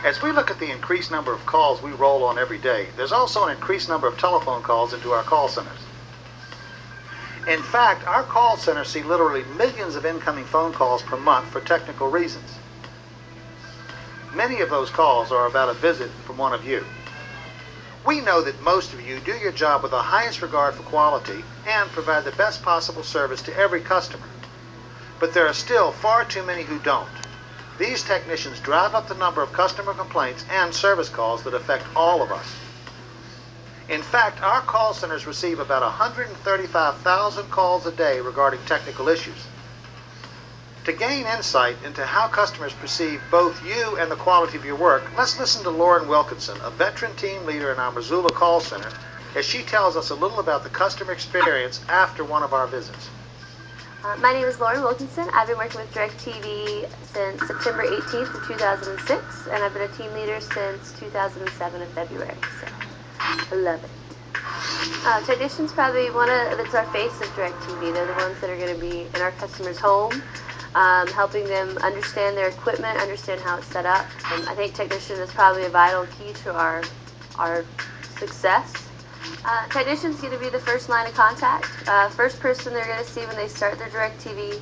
As we look at the increased number of calls we roll on every day, there's also an increased number of telephone calls into our call centers. In fact, our call centers see literally millions of incoming phone calls per month for technical reasons. Many of those calls are about a visit from one of you. We know that most of you do your job with the highest regard for quality and provide the best possible service to every customer. But there are still far too many who don't. These technicians drive up the number of customer complaints and service calls that affect all of us. In fact, our call centers receive about 135,000 calls a day regarding technical issues. To gain insight into how customers perceive both you and the quality of your work, let's listen to Lauren Wilkinson, a veteran team leader in our Missoula call center, as she tells us a little about the customer experience after one of our visits. My name is Lauren Wilkinson. I've been working with DirecTV since September 18th of 2006, and I've been a team leader since 2007 in February, so I love it. Technicians probably that's our face of DirecTV. They're the ones that are going to be in our customer's home, helping them understand their equipment, understand how it's set up. And I think technician is probably a vital key to our success. Technician's going to be the first line of contact, first person they're going to see when they start their DirecTV,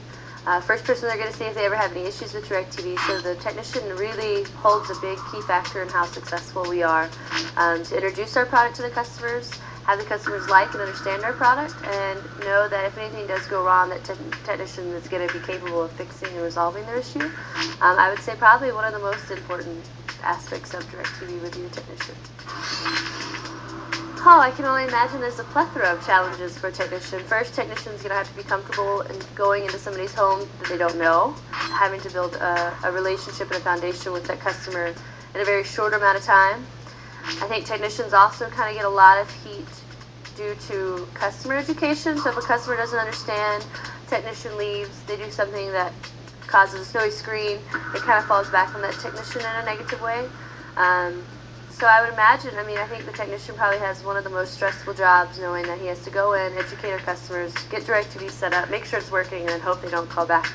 first person they're going to see if they ever have any issues with DirecTV. So the technician really holds a big key factor in how successful we are to introduce our product to the customers, have the customers like and understand our product, and know that if anything does go wrong, that technician is going to be capable of fixing and resolving their issue. I would say probably one of the most important aspects of DirecTV would be the technician. Oh, I can only imagine there's a plethora of challenges for a technician. First, technician's going to have to be comfortable in going into somebody's home that they don't know, having to build a relationship and a foundation with that customer in a very short amount of time. I think technicians also kind of get a lot of heat due to customer education. So if a customer doesn't understand, technician leaves, they do something that causes a snowy screen, it kind of falls back on that technician in a negative way. So I would imagine, I think the technician probably has one of the most stressful jobs, knowing that he has to go in, educate our customers, get DirecTV set up, make sure it's working, and then hope they don't call back.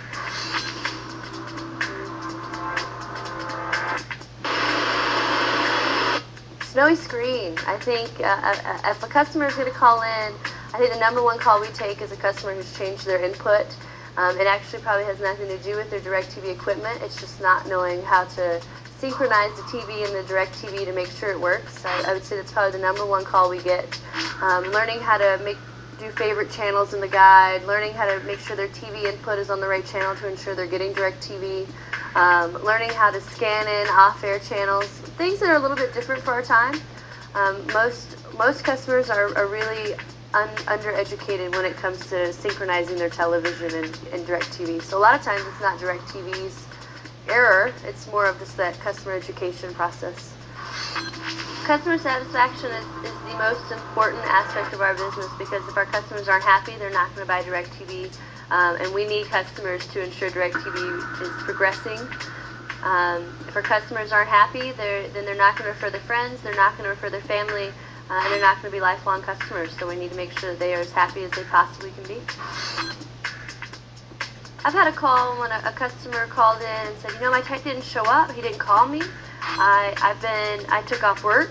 Snowy screen. I think if a customer is going to call in, I think the number one call we take is a customer who's changed their input. It actually probably has nothing to do with their DirecTV equipment. It's just not knowing how to synchronize the TV and the DirecTV to make sure it works. I would say that's probably the number one call we get. Learning how to do favorite channels in the guide, learning how to make sure their TV input is on the right channel to ensure they're getting DirecTV, learning how to scan in off-air channels, things that are a little bit different for our time. Most customers are really undereducated when it comes to synchronizing their television and DirecTV. So a lot of times it's not DirecTV's error, it's more of just that customer education process. Customer satisfaction is the most important aspect of our business, because if our customers aren't happy, they're not going to buy DirecTV, and we need customers to ensure DirecTV is progressing. If our customers aren't happy, then they're not going to refer their friends, they're not going to refer their family, and they're not going to be lifelong customers, so we need to make sure that they are as happy as they possibly can be. I've had a call when a customer called in and said, my tech didn't show up, he didn't call me, I took off work.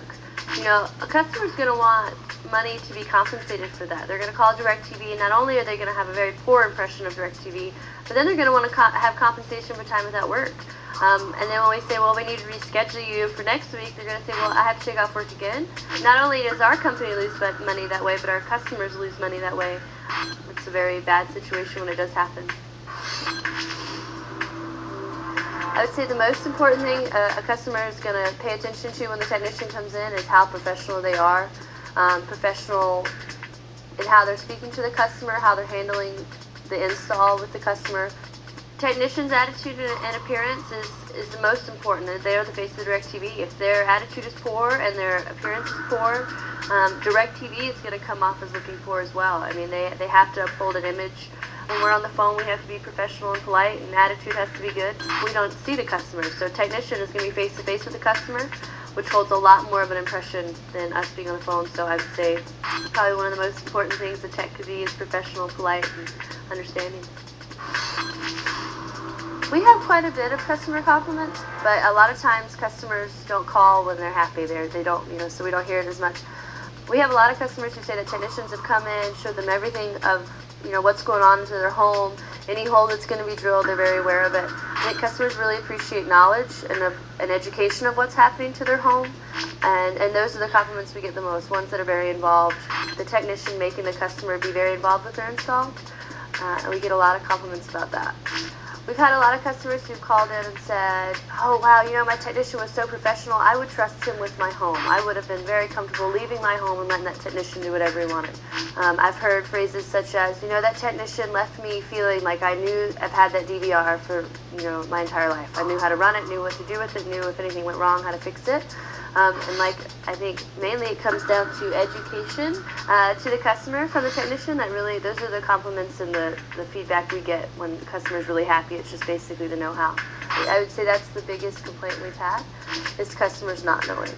A customer's going to want money to be compensated for that. They're going to call DirecTV, and not only are they going to have a very poor impression of DirecTV, but then they're going to want to have compensation for time without work. And then when we say, well, we need to reschedule you for next week, they're going to say, well, I have to take off work again. Not only does our company lose money that way, but our customers lose money that way. It's a very bad situation when it does happen. I would say the most important thing a customer is going to pay attention to when the technician comes in is how professional they are. Professional in how they're speaking to the customer, how they're handling the install with the customer. Technician's attitude and appearance is the most important. They are the face of DirecTV. If their attitude is poor and their appearance is poor, DirecTV is going to come off as looking poor as well. They have to uphold an image. When we're on the phone, we have to be professional and polite, and attitude has to be good. We don't see the customer, so technician is going to be face-to-face with the customer, which holds a lot more of an impression than us being on the phone. So I would say probably one of the most important things the tech could be is professional, polite, and understanding. We have quite a bit of customer compliments, but a lot of times customers don't call when they're happy. They don't, so we don't hear it as much. We have a lot of customers who say that technicians have come in, showed them everything of, what's going on to their home, any hole that's going to be drilled, they're very aware of it. I think customers really appreciate knowledge and education of what's happening to their home, and those are the compliments we get the most, ones that are very involved. The technician making the customer be very involved with their install, and we get a lot of compliments about that. We've had a lot of customers who've called in and said, oh wow, my technician was so professional, I would trust him with my home. I would have been very comfortable leaving my home and letting that technician do whatever he wanted. I've heard phrases such as, that technician left me feeling like I've had that DVR for, my entire life. I knew how to run it, knew what to do with it, knew if anything went wrong, how to fix it. I think mainly it comes down to education to the customer from the technician. Those are the compliments and the feedback we get when the customer's really happy. It's just basically the know-how. I would say that's the biggest complaint we've had, is customers not knowing.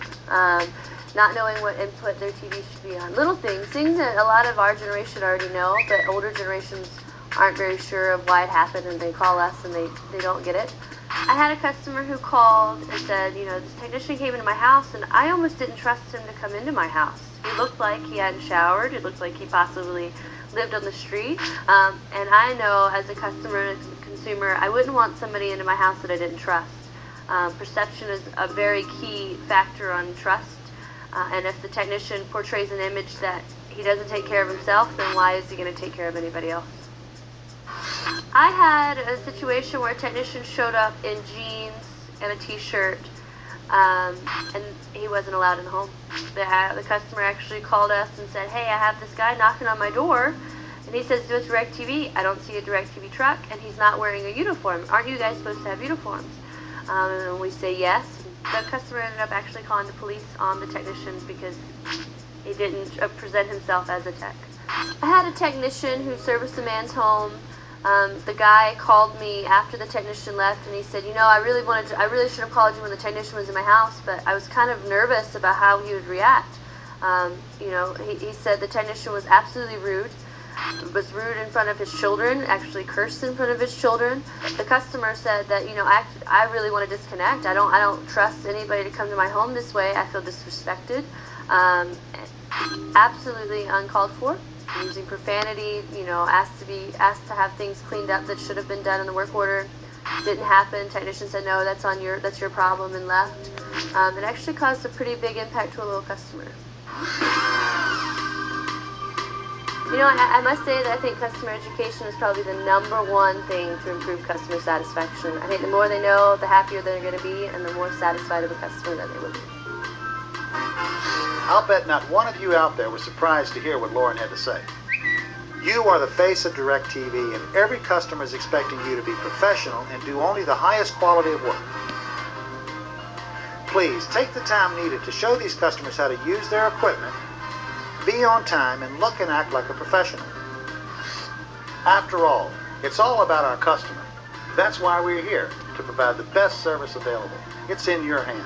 Not knowing what input their TV should be on. Little things that a lot of our generation already know, but older generations aren't very sure of why it happened, and they call us and they don't get it. I had a customer who called and said, this technician came into my house and I almost didn't trust him to come into my house. He looked like he hadn't showered. It looked like he possibly lived on the street. And I know as a customer and consumer, I wouldn't want somebody into my house that I didn't trust. Perception is a very key factor on trust. And if the technician portrays an image that he doesn't take care of himself, then why is he going to take care of anybody else? I had a situation where a technician showed up in jeans and a t-shirt, and he wasn't allowed in the home. The customer actually called us and said, hey, I have this guy knocking on my door, and he says, do a DirecTV. I don't see a DirecTV truck, and he's not wearing a uniform. Aren't you guys supposed to have uniforms? And we say yes. The customer ended up actually calling the police on the technician because he didn't present himself as a tech. I had a technician who serviced a man's home. The guy called me after the technician left, and he said, I really should have called you when the technician was in my house, but I was kind of nervous about how he would react. He said the technician was absolutely rude, was rude in front of his children, actually cursed in front of his children. The customer said that, I really want to disconnect. I don't trust anybody to come to my home this way. I feel disrespected. Absolutely uncalled for. Using profanity, asked to have things cleaned up that should have been done in the work order. Didn't happen. Technician said, no, that's your problem, and left. It actually caused a pretty big impact to a little customer. I must say that I think customer education is probably the #1 thing to improve customer satisfaction. I think the more they know, the happier they're going to be, and the more satisfied of a customer that they will be. I'll bet not one of you out there was surprised to hear what Lauren had to say. You are the face of DirecTV, and every customer is expecting you to be professional and do only the highest quality of work. Please take the time needed to show these customers how to use their equipment, be on time, and look and act like a professional. After all, it's all about our customer. That's why we're here, to provide the best service available. It's in your hands.